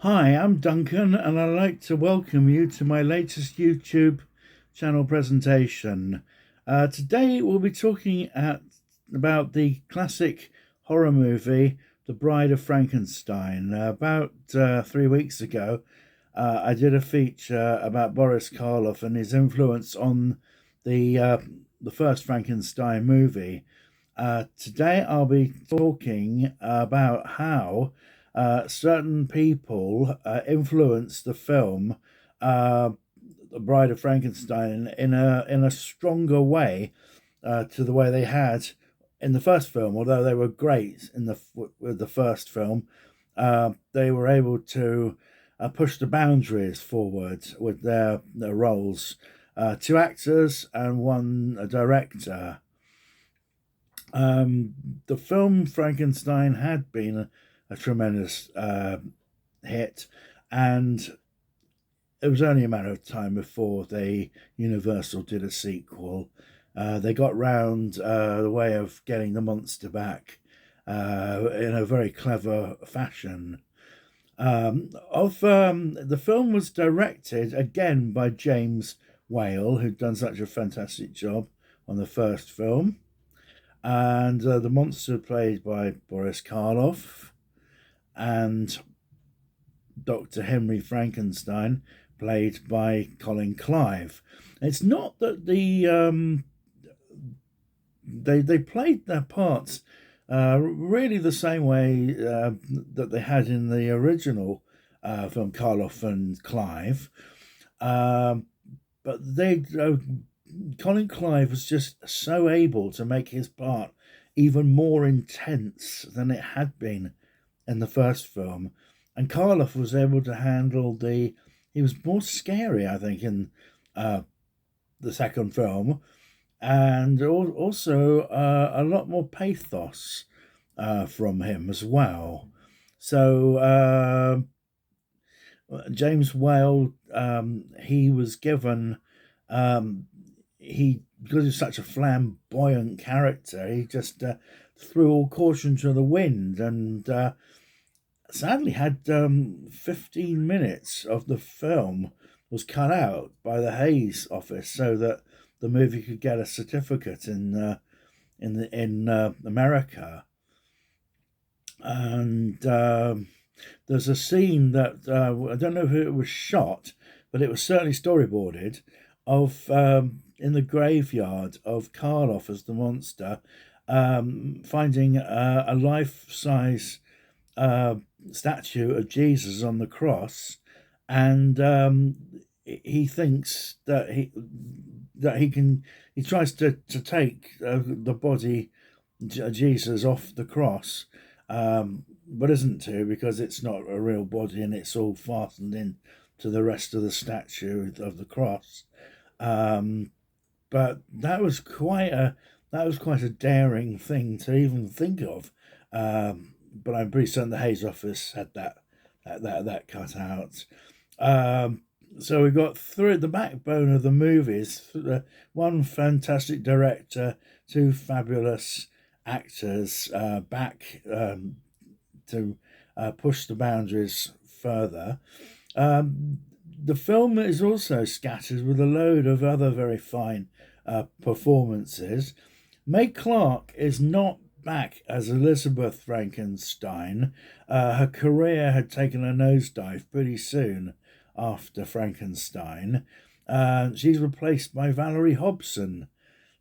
Hi, I'm Duncan, and I'd like to welcome you to my latest YouTube channel presentation. Today, we'll be talking about the classic horror movie, The Bride of Frankenstein. About 3 weeks ago, I did a feature about Boris Karloff and his influence on the first Frankenstein movie. Today, I'll be talking about how certain people influenced the film uh, The Bride of Frankenstein in a stronger way to the way they had in the first film. Although they were great with the first film, they were able to push the boundaries forward with their roles. Two actors and one director. The film Frankenstein had been a tremendous hit, and it was only a matter of time before Universal did a sequel. They got round the way of getting the monster back in a very clever fashion. The film was directed again by James Whale, who'd done such a fantastic job on the first film, and the monster played by Boris Karloff, and Dr. Henry Frankenstein played by Colin Clive. It's not that they played their parts really the same way that they had in the original film, Karloff and Clive. Um, but Colin Clive was just so able to make his part even more intense than it had been in the first film, and Karloff was able to handle he was more scary, I think, in the second film, and also a lot more pathos from him as well. So James Whale, he was given he because he's such a flamboyant character, he just threw all caution to the wind, and sadly had 15 minutes of the film was cut out by the Hayes office so that the movie could get a certificate in America. And there's a scene that I don't know if it was shot, but it was certainly storyboarded, of in the graveyard of Karloff as the monster, finding a life-size statue of Jesus on the cross, and he thinks that he tries to take the body Jesus off the cross, but isn't to, because it's not a real body and it's all fastened in to the rest of the statue of the cross. But that was quite a daring thing to even think of. But I'm pretty certain the Hayes office had that cut out. So we've got through the backbone of the movies, one fantastic director, two fabulous actors back to push the boundaries further. The film is also scattered with a load of other very fine performances. Mae Clarke is not back as Elizabeth Frankenstein. Her career had taken a nosedive pretty soon after Frankenstein. She's replaced by Valerie Hobson,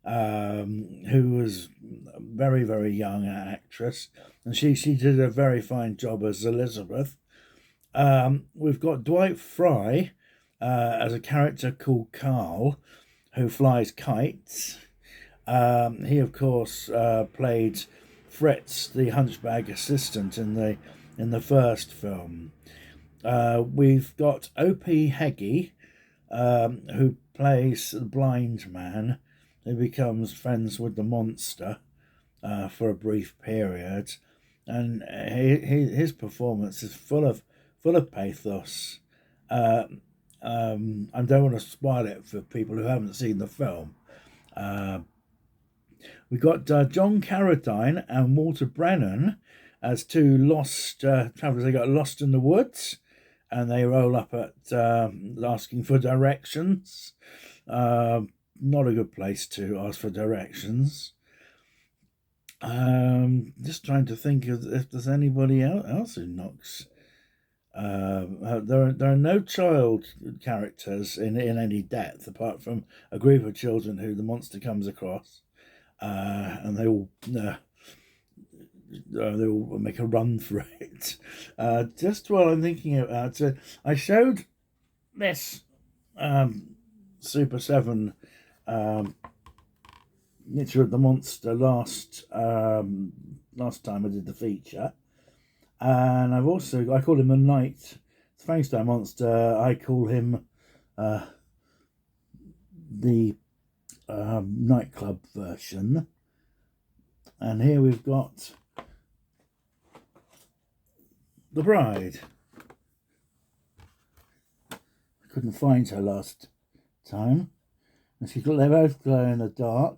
who was a very, very young actress, and she did a very fine job as Elizabeth. We've got Dwight Fry as a character called Carl, who flies kites. He, of course, played Fritz, the hunchback assistant, in the first film. We've got O.P. Heggie, who plays the blind man, who becomes friends with the monster for a brief period, and his performance is full of pathos. I don't want to spoil it for people who haven't seen the film. We got John Carradine and Walter Brennan as two lost travelers. They got lost in the woods, and they roll up at asking for directions. Not a good place to ask for directions. Just trying to think if there's anybody else who knocks. There are no child characters in any depth apart from a group of children who the monster comes across, and they all make a run for it. Just while I'm thinking about it, I showed this Super 7 miniature of the monster last time I did the feature, and I call him a night Frankenstein monster. I call him the nightclub version, and here we've got the bride. I couldn't find her last time, and they both glow in the dark.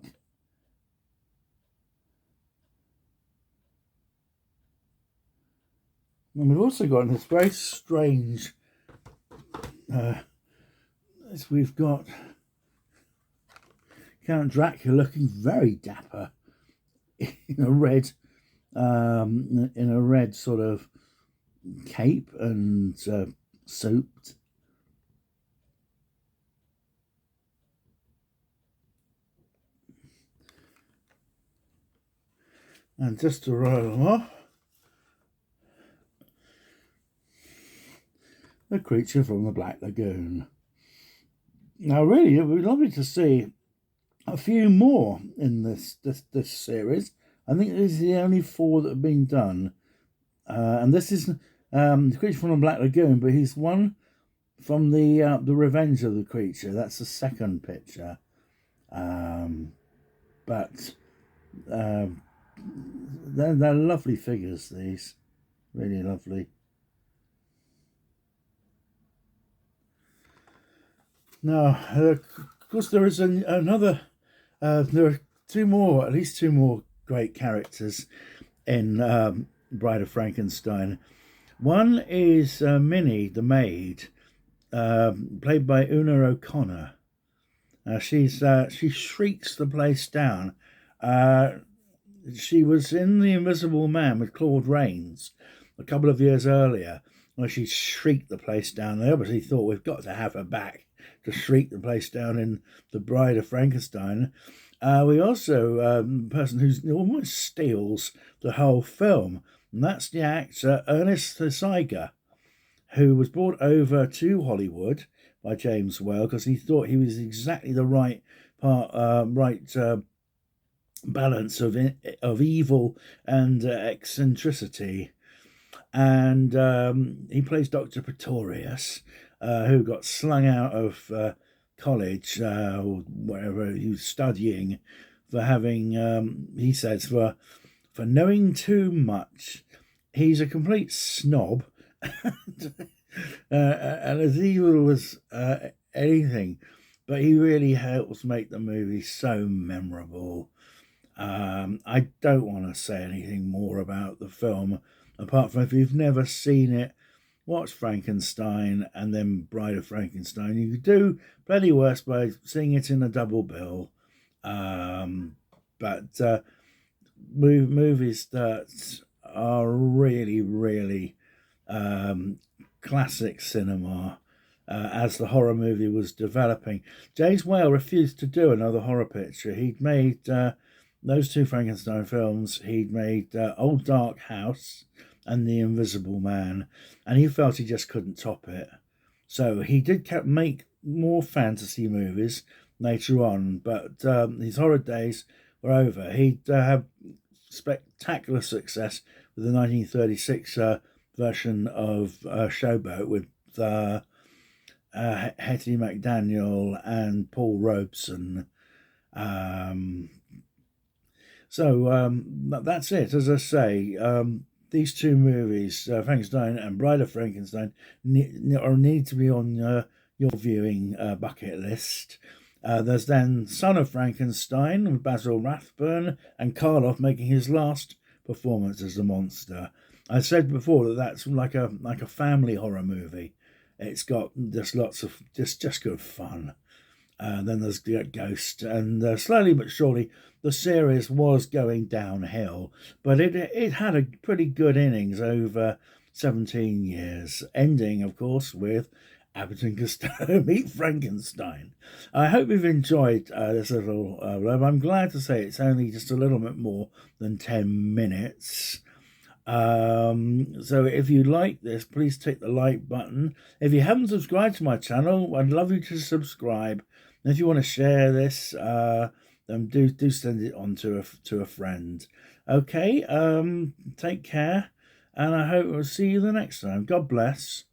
And we've also got this very strange, we've got Count Dracula looking very dapper in a red sort of cape and soaped. And just to roll them off, the creature from the Black Lagoon. Now, really, it would be lovely to see a few more in this series. I think this is the only 4 that have been done, and this is the creature from the Black Lagoon. But he's one from the Revenge of the Creature. That's the second picture, but they're lovely figures. These really lovely. Now, of course, there is another. There are at least two more great characters in Bride of Frankenstein. One is Minnie, the maid, played by Una O'Connor. She shrieks the place down. She was in The Invisible Man with Claude Rains a couple of years earlier, where she shrieked the place down. They obviously thought, we've got to have her back to shriek the place down in The Bride of Frankenstein. We also person who almost steals the whole film, and that's the actor Ernest Thesiger, who was brought over to Hollywood by James Whale because he thought he was exactly the right balance of evil and eccentricity. And he plays Dr. Pretorius, who got slung out of college or wherever he was studying for having, he says, for knowing too much. He's a complete snob and as evil as anything, but he really helps make the movie so memorable. I don't want to say anything more about the film, apart from if you've never seen it, watch Frankenstein and then Bride of Frankenstein. You could do plenty worse by seeing it in a double bill. But movies that are really, really classic cinema as the horror movie was developing. James Whale refused to do another horror picture. He'd made those 2 Frankenstein films. He'd made Old Dark House and The Invisible Man, and he felt he just couldn't top it. So he did make more fantasy movies later on, but his horror days were over. He'd have spectacular success with the 1936 version of Showboat with Hetty McDaniel and Paul Robeson. So that's it. As I say, these 2 movies, Frankenstein and Bride of Frankenstein, need to be on your viewing bucket list. There's then Son of Frankenstein with Basil Rathbone and Karloff making his last performance as the monster. I said before that that's like a family horror movie. It's got just lots of just good fun. Then there's Ghost, and slowly but surely the series was going downhill, but it had a pretty good innings over 17 years, ending, of course, with Abbott and Costello meet Frankenstein. I hope you've enjoyed this little blurb. I'm glad to say it's only just a little bit more than 10 minutes. So if you like this, please click the like button. If you haven't subscribed to my channel, I'd love you to subscribe. And if you want to share this, then do send it on to a friend. Okay, take care, and I hope I'll see you the next time. God bless.